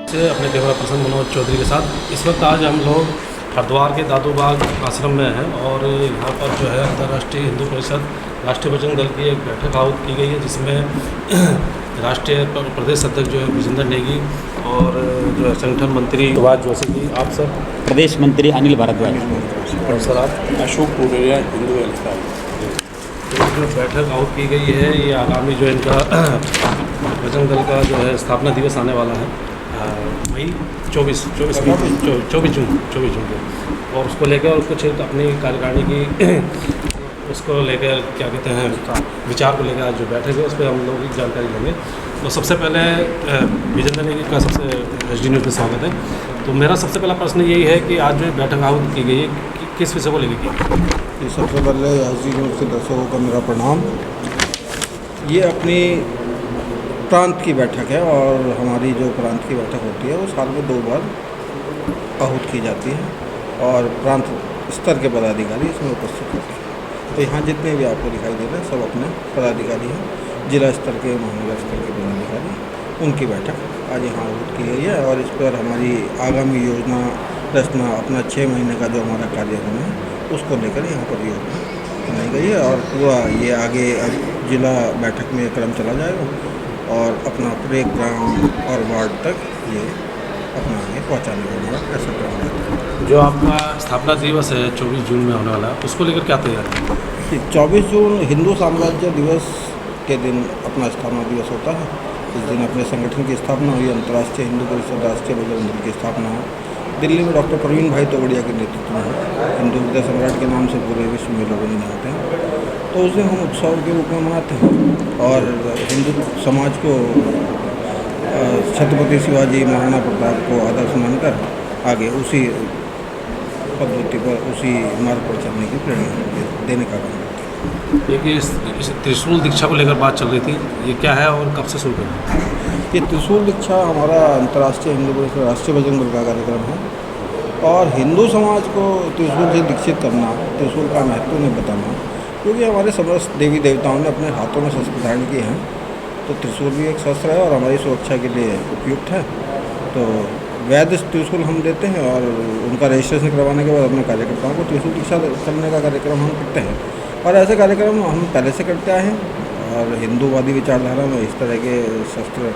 से अपने camera person Manoj Chaudhary के साथ इस वक्त आज हम लोग हरिद्वार के दादूबाग आश्रम में हैं और यहाँ पर जो है अंतर्राष्ट्रीय हिंदू परिषद राष्ट्रीय बजरंग दल की एक बैठक आहूत की गई है, जिसमें राष्ट्रीय प्रदेश अध्यक्ष जो है विजेंद्र नेगी और जो है संगठन मंत्री सुभाष जोशी जी, आप सर प्रदेश मंत्री अनिल भारद्वाज और सर आप अशोक टूडेरिया हिंदू वेलफेयर। तो जो बैठक आहूत की गई है ये आगामी जो इनका बजरंग दल का जो है स्थापना दिवस आने वाला है मई 24 जून को, और उसको लेकर और कुछ अपनी कार्यकारिणी की उसको लेकर क्या कहते हैं विचार को लेकर आज जो बैठक है उस पर हम लोग की जानकारी लेंगे। तो सबसे पहले विजेंद्र नेगी का सबसे HD न्यूज़ में स्वागत है। तो मेरा सबसे पहला प्रश्न यही है कि आज जो बैठक आहूत की गई है किस विषय को लेकर की? सबसे पहले HD न्यूज़ के दर्शकों का मेरा प्रणाम। ये अपनी प्रांत की बैठक है और हमारी जो प्रांत की बैठक होती है वो साल में 2 बार आहूत की जाती है और प्रांत स्तर के पदाधिकारी इसमें उपस्थित होते हैं। तो यहाँ जितने भी आपको दिखाई दे रहे हैं सब अपने पदाधिकारी हैं, जिला स्तर के, महानगर स्तर के पदाधिकारी, उनकी बैठक आज यहाँ आहूत की गई है और इस पर हमारी आगामी योजना रचना अपना 6 महीने का जो हमारा कार्यक्रम है उसको लेकर यहाँ पर योजना बनाई गई है और पूरा ये आगे अब जिला बैठक में क्रम चला जाएगा और अपना पूरे ग्राम और वार्ड तक ये अपना आगे पहुँचाने का हमारा ऐसा क्रम रहता है। जो आपका स्थापना दिवस है 24 जून में होने वाला है उसको लेकर क्या तैयारी है? 24 जून हिंदू साम्राज्य दिवस के दिन अपना स्थापना दिवस होता है। इस दिन अपने संगठन की स्थापना हुई, अंतर्राष्ट्रीय हिंदू परिषद राष्ट्रीय बजरंग दल की स्थापना है। दिल्ली में डॉक्टर प्रवीण भाई तोगड़िया के नेतृत्व में है। हिंदू हृदय सम्राट के नाम से पूरे विश्व में लोग जानते हैं, तो उसे हम उत्सव के रूप में मनाते हैं और हिंदू समाज को छत्रपति शिवाजी महाराणा प्रताप को आदर्श मानकर आगे उसी पद्धति पर, उसी मार्ग पर चलने की प्रेरणा देने का काम करते हैं। देखिए इस त्रिशूल दीक्षा को लेकर बात चल रही थी, ये क्या है और कब से शुरू करना? ये त्रिशूल दीक्षा हमारा अंतर्राष्ट्रीय हिंदू परिषद राष्ट्रीय बजरंग दल का कार्यक्रम है और हिंदू समाज को त्रिशूल से दीक्षित करना, त्रिशूल का महत्व उन्हें बताना, क्योंकि हमारे समस्त देवी देवताओं ने अपने हाथों में शस्त्र धारण किए हैं, तो त्रिशूल भी एक शस्त्र है और हमारी सुरक्षा के लिए उपयुक्त है। तो वैध त्रिशूल हम देते हैं और उनका रजिस्ट्रेशन करवाने के बाद अपने कार्यकर्ताओं को त्रिशूल दीक्षा करने का कार्यक्रम हम करते हैं और ऐसे कार्यक्रम हम पहले से करते आए हैं और हिंदूवादी विचारधारा में इस तरह के शस्त्र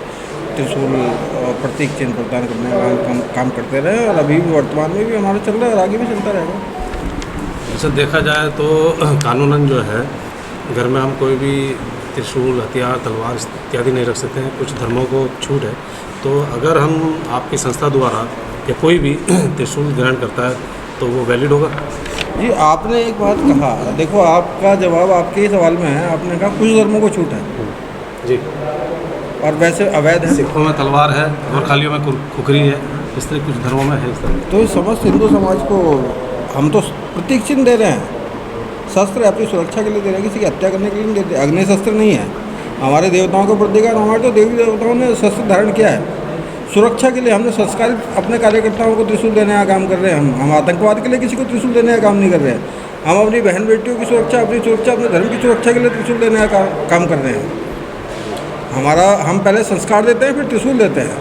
त्रिशूल और प्रतीक चिन्ह प्रदान करने का काम करते रहे और अभी भी वर्तमान में भी हमारा चल रहा है और आगे भी चलता रहेगा। ऐसे देखा जाए तो कानूनन जो है घर में हम कोई भी त्रिशूल, हथियार, तलवार इत्यादि नहीं रख सकते हैं, कुछ धर्मों को छूट है। तो अगर हम आपकी संस्था द्वारा या कोई भी त्रिशूल ग्रहण करता है तो वो वैलिड होगा? जी, आपने एक बात कहा, देखो आपका जवाब आपके ही सवाल में है। आपने कहा कुछ धर्मों को छूट है जी, और वैसे अवैध है। सिखों में तलवार है और खालियों में खुखरी है, इस तरह कुछ धर्मों में है इस तरह। तो समस्त हिंदू समाज को हम तो प्रतीक चिन्ह दे रहे हैं, शस्त्र अपनी सुरक्षा के लिए दे रहे हैं, किसी की हत्या करने के लिए नहीं देते। अग्नि शस्त्र नहीं है, हमारे देवताओं को प्रतीक है। हमारे तो देवी देवताओं ने शस्त्र धारण किया है सुरक्षा के लिए। हमने संस्कारित अपने कार्यकर्ताओं को त्रिशूल देने का काम कर रहे हैं। हम आतंकवाद के लिए किसी को त्रिशूल देने का काम नहीं कर रहे हैं। हम अपनी बहन बेटियों की सुरक्षा, अपनी सुरक्षा, अपने धर्म की सुरक्षा के लिए त्रिशूल देने का काम कर रहे हैं। हम पहले संस्कार देते हैं फिर त्रिशूल देते हैं।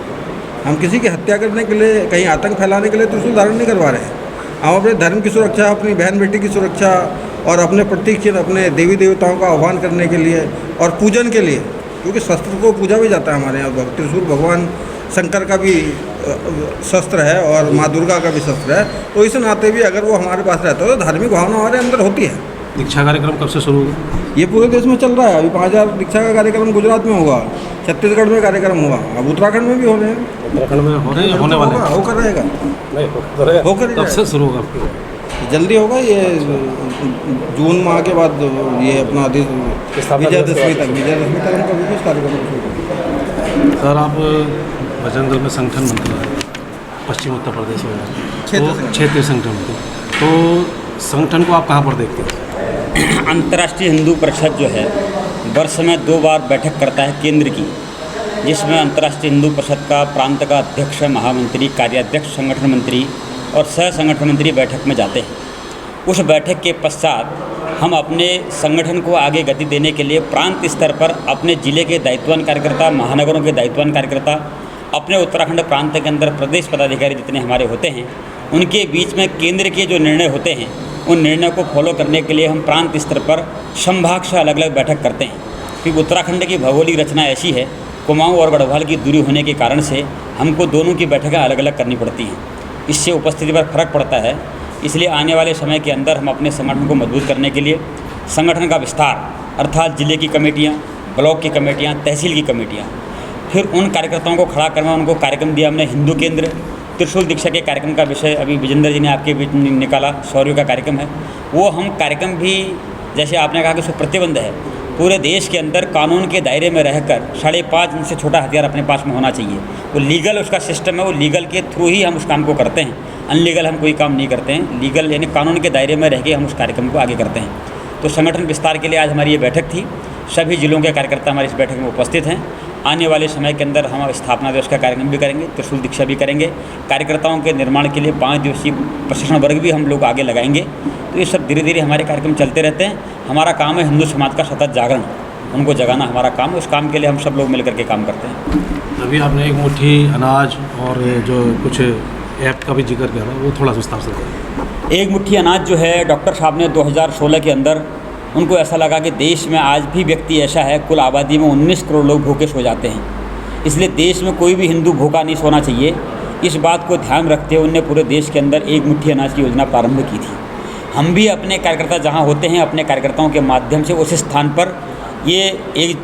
हम किसी की हत्या करने के लिए, कहीं आतंक फैलाने के लिए त्रिशूल धारण नहीं करवा रहे हैं। हम अपने धर्म की सुरक्षा, अपनी बहन बेटी की सुरक्षा और अपने प्रतीक चिन्ह, अपने देवी देवताओं का आह्वान करने के लिए और पूजन के लिए, क्योंकि शस्त्र को पूजा भी जाता है हमारे यहाँ। त्रिशूल भगवान शंकर का भी शस्त्र है और माँ दुर्गा का भी शस्त्र है, तो इस नाते भी अगर वो हमारे पास रहता है तो धार्मिक भावना हमारे अंदर होती है। दीक्षा कार्यक्रम कब से शुरू होगा? ये पूरे देश में चल रहा है। अभी 5000 दीक्षा का कार्यक्रम गुजरात में होगा, छत्तीसगढ़ में कार्यक्रम हुआ, अब उत्तराखंड में भी हो रहे हैं। उत्तराखंड में हो रहे हैं, होने वाले हैं, होकर रहेगा, होकर कब से शुरू होगा? जल्दी होगा। ये जून माह के बाद ये अपना विजयदशमी तक उनका विशेष कार्यक्रम शुरू। सर आप बजरंग दल में संगठन मंत्री हैं, पश्चिम उत्तर प्रदेश में क्षेत्रीय संगठन मंत्री, तो संगठन को आप कहाँ पर देखते हैं? अंतर्राष्ट्रीय हिंदू परिषद जो है वर्ष में 2 बार बैठक करता है केंद्र की, जिसमें अंतर्राष्ट्रीय हिंदू परिषद का प्रांत का अध्यक्ष, महामंत्री, कार्याध्यक्ष, संगठन मंत्री और सह संगठन मंत्री बैठक में जाते हैं। उस बैठक के पश्चात हम अपने संगठन को आगे गति देने के लिए प्रांत स्तर पर अपने ज़िले के दायित्ववान कार्यकर्ता, महानगरों के दायित्ववान कार्यकर्ता अपने उत्तराखंड प्रांत के अंदर प्रदेश पदाधिकारी जितने हमारे होते हैं उनके बीच में केंद्र के जो निर्णय होते हैं उन निर्णय को फॉलो करने के लिए हम प्रांत स्तर पर संभाग से अलग अलग बैठक करते हैं। क्योंकि उत्तराखंड की भौगोलिक रचना ऐसी है, कुमाऊं और गढ़वाल की दूरी होने के कारण से हमको दोनों की बैठकें अलग अलग करनी पड़ती हैं। इससे उपस्थिति पर फर्क पड़ता है। इसलिए आने वाले समय के अंदर हम अपने संगठन को मजबूत करने के लिए संगठन का विस्तार अर्थात जिले की कमेटियाँ, ब्लॉक की कमेटियाँ, तहसील की कमेटियाँ, फिर उन कार्यकर्ताओं को खड़ा करना, उनको कार्यक्रम दिया हमने हिंदू केंद्र, त्रिशूल दीक्षा के कार्यक्रम का विषय अभी विजेंद्र जी ने आपके बीच में निकाला, शौर्य का कार्यक्रम है। वो हम कार्यक्रम भी जैसे आपने कहा कि उसको प्रतिबंध है, पूरे देश के अंदर कानून के दायरे में रहकर 5.5 इंच से छोटा हथियार अपने पास में होना चाहिए। वो लीगल उसका सिस्टम है, वो लीगल के थ्रू ही हम उस काम को करते हैं। अनलीगल हम कोई काम नहीं करते हैं, लीगल यानी कानून के दायरे में रह के हम उस कार्यक्रम को आगे करते हैं। तो संगठन विस्तार के लिए आज हमारी ये बैठक थी। सभी जिलों के कार्यकर्ता हमारी इस बैठक में उपस्थित हैं। आने वाले समय के अंदर हम स्थापना दिवस का कार्यक्रम भी करेंगे, त्रिशूल दीक्षा भी करेंगे। कार्यकर्ताओं के निर्माण के लिए 5 दिवसीय प्रशिक्षण वर्ग भी हम लोग आगे लगाएंगे। तो ये सब धीरे धीरे हमारे कार्यक्रम चलते रहते हैं। हमारा काम है हिंदू समाज का सतत जागरण, उनको जगाना हमारा काम है। उस काम के लिए हम सब लोग मिलकर के काम करते हैं। अभी आपने एक मुट्ठी अनाज और जो कुछ ऐप का भी जिक्र किया था, वो थोड़ा विस्तार से करें। एक मुट्ठी अनाज जो है डॉक्टर साहब ने 2016 के अंदर उनको ऐसा लगा कि देश में आज भी व्यक्ति ऐसा है, कुल आबादी में 19 करोड़ लोग भूखे सो जाते हैं, इसलिए देश में कोई भी हिंदू भूखा नहीं सोना चाहिए। इस बात को ध्यान रखते हुए उन्होंने पूरे देश के अंदर एक मुट्ठी अनाज की योजना प्रारंभ की थी। हम भी अपने कार्यकर्ता जहाँ होते हैं अपने कार्यकर्ताओं के माध्यम से उस स्थान पर ये एक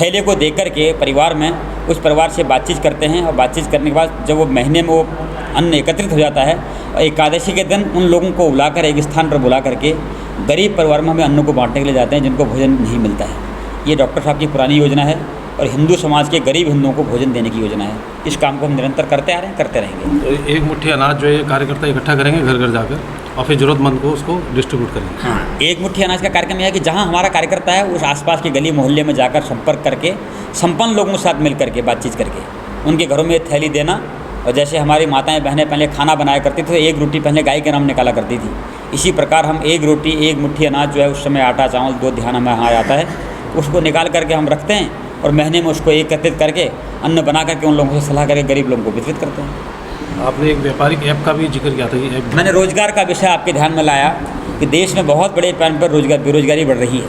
थैले को देकर के परिवार में उस परिवार से बातचीत करते हैं और बातचीत करने के बाद जब वो महीने में वो अन्न एकत्रित हो जाता है और एकादशी के दिन उन लोगों को बुलाकर एक स्थान पर बुला करके गरीब परिवार में हमें अन्न को बांटने के लिए जाते हैं जिनको भोजन नहीं मिलता है। ये डॉक्टर साहब की पुरानी योजना है और हिंदू समाज के गरीब हिंदुओं को भोजन देने की योजना है। इस काम को हम निरंतर करते आ रहे हैं, करते रहेंगे। तो एक मुट्ठी अनाज जो है कार्यकर्ता इकट्ठा करेंगे घर घर जाकर और फिर ज़रूरतमंद को उसको डिस्ट्रीब्यूट करेंगे। हाँ, एक मुट्ठी अनाज का कार्यक्रम यह है कि जहाँ हमारा कार्यकर्ता है उस आसपास के गली मोहल्ले में जाकर संपर्क करके संपन्न लोगों के साथ मिल करके बातचीत करके उनके घरों में थैली देना। और जैसे हमारी माताएं बहनें पहले खाना बनाया करती थी तो एक रोटी पहले गाय के नाम निकाला करती थी, इसी प्रकार हम एक रोटी एक मुट्ठी अनाज जो है उस समय आटा चावल 2 ध्यान हमें यहाँ आता है, उसको निकाल करके हम रखते हैं और महीने में उसको एकत्रित करके अन्न बना करके उन लोगों से सलाह करके गरीब लोगों को वितरित करते हैं। आपने एक व्यापारिक ऐप का भी जिक्र किया था, ये ऐप मैंने रोजगार का विषय आपके ध्यान में लाया कि देश में बहुत बड़े पैमाने पर बेरोजगारी बढ़ रही है।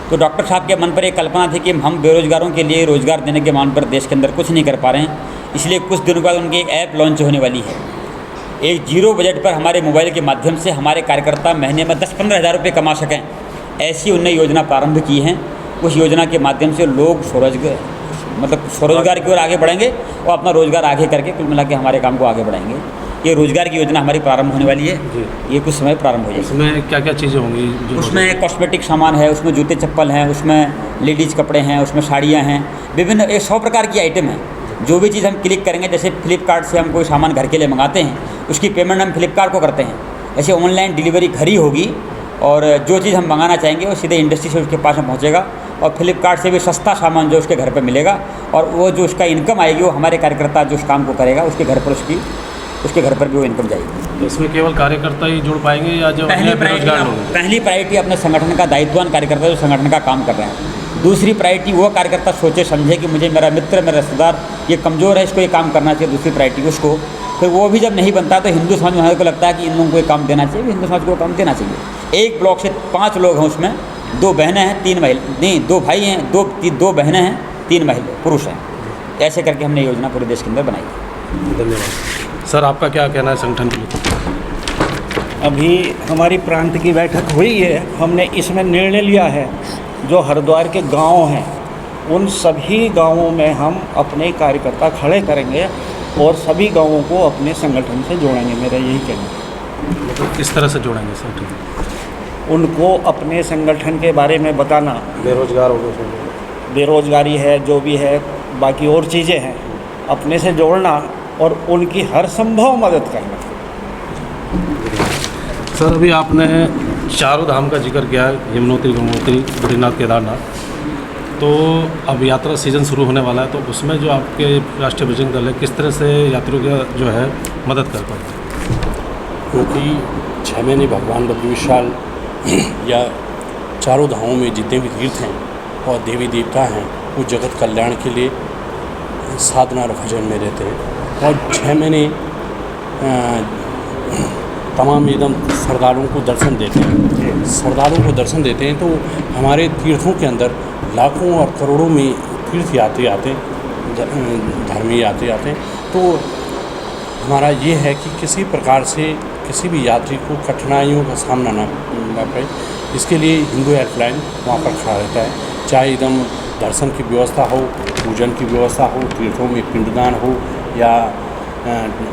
तो डॉक्टर साहब के मन पर एक कल्पना थी कि हम बेरोजगारों के लिए रोजगार देने के मान पर देश के अंदर कुछ नहीं कर पा रहे हैं, इसलिए कुछ दिनों बाद उनकी एक ऐप लॉन्च होने वाली है। एक 0 बजट पर हमारे मोबाइल के माध्यम से हमारे कार्यकर्ता महीने में 10-15 हज़ार रुपये कमा सकें, ऐसी उनने योजना प्रारंभ की है। उस योजना के माध्यम से लोग स्वरोजगार की ओर आगे बढ़ेंगे और अपना रोजगार आगे करके कुल मिला के हमारे काम को आगे बढ़ाएंगे। ये रोजगार की योजना हमारी प्रारंभ होने वाली है, ये कुछ समय प्रारंभ हो जाएगी। उसमें क्या क्या चीज़ें होंगी? उसमें कॉस्मेटिक सामान है, उसमें जूते चप्पल हैं, उसमें लेडीज़ कपड़े हैं, उसमें साड़ियाँ हैं, विभिन्न 100 प्रकार की आइटम है। जो भी चीज़ हम क्लिक करेंगे, जैसे फ्लिपकार्ट से हम कोई सामान घर के लिए मंगाते हैं उसकी पेमेंट हम फ्लिपकार्ट को करते हैं, ऐसे ऑनलाइन डिलीवरी घर ही होगी और जो चीज़ हम मंगाना चाहेंगे वो सीधे इंडस्ट्री से उसके पास में पहुँचेगा और फ्लिपकार्ट से भी सस्ता सामान जो उसके घर पर मिलेगा और वो जो उसका इनकम आएगी वो हमारे कार्यकर्ता जो उस काम को करेगा उसके घर पर उसके घर पर भी वो इनकम जाएगी। तो इसमें केवल कार्यकर्ता ही जुड़ पाएंगे या जो पहली प्रायोरिटी अपने संगठन का दायित्ववान कार्यकर्ता जो संगठन का काम कर रहे हैं। दूसरी प्रायोरिटी वो कार्यकर्ता सोचे समझे कि मुझे मेरा मित्र मेरा रिश्तेदार ये कमज़ोर है, इसको ये काम करना चाहिए, दूसरी प्रायोरिटी उसको। फिर वो भी जब नहीं बनता तो हिंदू समाज में को लगता है कि इन लोगों को ये काम देना चाहिए, हिंदू समाज को काम देना चाहिए। एक ब्लॉक से 5 लोग हैं, उसमें 2 बहनें हैं 3 महिला नहीं 2 भाई हैं 2 बहनें हैं 3 महिला पुरुष हैं। ऐसे करके हमने योजना पूरे देश के अंदर बनाई। धन्यवाद सर। आपका क्या कहना है संगठन के लिए? अभी हमारी प्रांत की बैठक हुई है, हमने इसमें निर्णय लिया है जो हरिद्वार के गांव हैं उन सभी गांवों में हम अपने कार्यकर्ता खड़े करेंगे और सभी गांवों को अपने संगठन से जोड़ेंगे। मेरा यही कहना है। मतलब किस तरह से जोड़ेंगे सर? उनको अपने संगठन के बारे में बताना, बेरोजगार हो गए, बेरोजगारी है जो भी है, बाकी और चीज़ें हैं, अपने से जोड़ना और उनकी हर संभव मदद करना। सर अभी आपने चारों धाम का जिक्र किया, यमुनोत्री, गंगोत्री, बद्रीनाथ, केदारनाथ, तो अब यात्रा सीज़न शुरू होने वाला है, तो उसमें जो आपके राष्ट्रीय बजरंग दल है किस तरह से यात्रियों का जो है मदद कर पाए? क्योंकि 6 महीने भगवान बद्री विशाल या चारों धामों में जितने भी तीर्थ हैं और देवी देवता हैं वो जगत कल्याण के लिए साधना और भजन में रहते हैं और 6 महीने तमाम एकदम सरदारों को दर्शन देते हैं। सरदारों को दर्शन देते हैं तो हमारे तीर्थों के अंदर लाखों और करोड़ों में तीर्थ यात्री आते हैं, धर्मी यात्री आते हैं। तो हमारा ये है कि किसी प्रकार से किसी भी यात्री को कठिनाइयों का सामना ना पड़े, इसके लिए हिंदू हेल्पलाइन वहाँ पर खड़ा रहता है। चाहे एकदम दर्शन की व्यवस्था हो, पूजन की व्यवस्था हो, तीर्थों में पिंडदान हो, या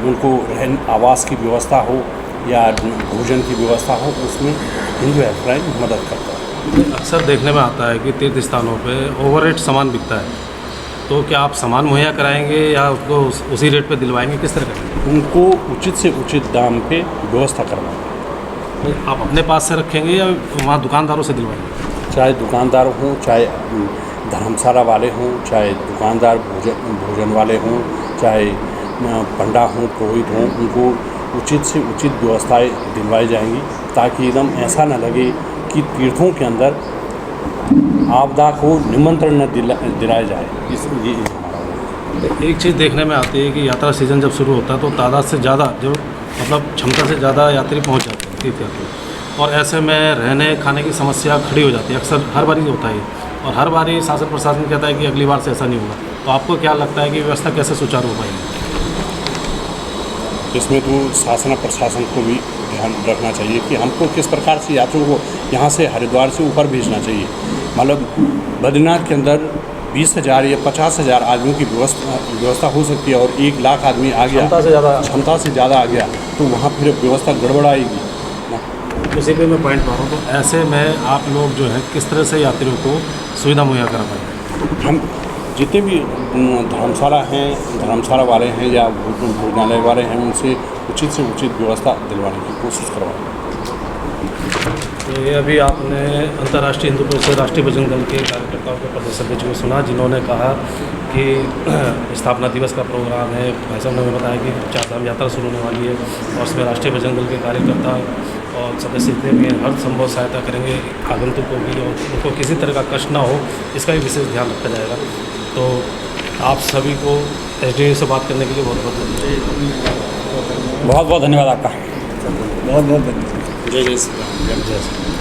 उनको रहन आवास की व्यवस्था हो, या भोजन की व्यवस्था हो, उसमें हिंदू हेल्पलाइन मदद करता है। अक्सर देखने में आता है कि तीर्थ स्थानों पे ओवर रेट सामान बिकता है, तो क्या आप सामान मुहैया कराएंगे या उसको उसी रेट पे दिलवाएंगे, किस तरह करेंगे? उनको उचित से उचित दाम पे व्यवस्था करवाएंगे। आप अपने पास से रखेंगे या वहाँ दुकानदारों से दिलवाएंगे? चाहे दुकानदार हों, चाहे धर्मशाला वाले हों, चाहे दुकानदार भोजन वाले हों, चाहे पंडा हों, पुरोहित हों, उनको उचित से उचित व्यवस्थाएं दिलवाई जाएंगी, ताकि एकदम ऐसा न लगे कि तीर्थों के अंदर आपदा को निमंत्रण न दिलाया जाए। इसलिए एक चीज़ देखने में आती है कि यात्रा सीज़न जब शुरू होता है तो तादाद से ज़्यादा जो मतलब क्षमता से ज़्यादा यात्री पहुंच जाते हैं तीर्थयात्री, और ऐसे में रहने खाने की समस्या खड़ी हो जाती है। अक्सर हर बारी होता है और हर बारी शासन प्रशासन कहता है कि अगली बार से ऐसा नहीं होगा। तो आपको क्या लगता है कि व्यवस्था कैसे सुचारू हो पाएगी? इसमें तो शासन प्रशासन को भी ध्यान रखना चाहिए कि हमको किस प्रकार से यात्रियों को यहाँ से हरिद्वार से ऊपर भेजना चाहिए। मतलब बद्रीनाथ के अंदर 20,000 या 50,000 आदमियों की व्यवस्था हो सकती है, और 1 लाख आदमी आ गया, क्षमता से ज़्यादा आ गया, तो वहाँ फिर व्यवस्था गड़बड़ाएगी ना। उसी पे मैं पॉइंट मारूँ, तो ऐसे में आप लोग जो है किस तरह से यात्रियों को सुविधा मुहैया करा पाएंगे? हम जितने भी धर्मशाला हैं, धर्मशाला वाले हैं या भोजनालय वाले हैं, उनसे उचित से उचित व्यवस्था दिलवाने की कोशिश करवाएं। तो ये अभी आपने अंतर्राष्ट्रीय हिंदू परिषद राष्ट्रीय बजरंग दल के कार्यकर्ताओं के प्रदेश अध्यक्ष को सुना, जिन्होंने कहा कि स्थापना दिवस का प्रोग्राम है। भाई साहब ने बताया कि 4 धाम यात्रा शुरू होने वाली है और उसमें राष्ट्रीय बजरंग दल के कार्यकर्ता और सदस्य जितने भी हर संभव सहायता करेंगे आगंतुकों की, और उनको किसी तरह का कष्ट ना हो, इसका भी विशेष ध्यान रखा जाएगा। तो आप सभी को SDO से बात करने के लिए बहुत बहुत बहुत धन्यवाद आपका। बहुत बहुत धन्यवाद। जय जय श्री राम। जय श्री राम।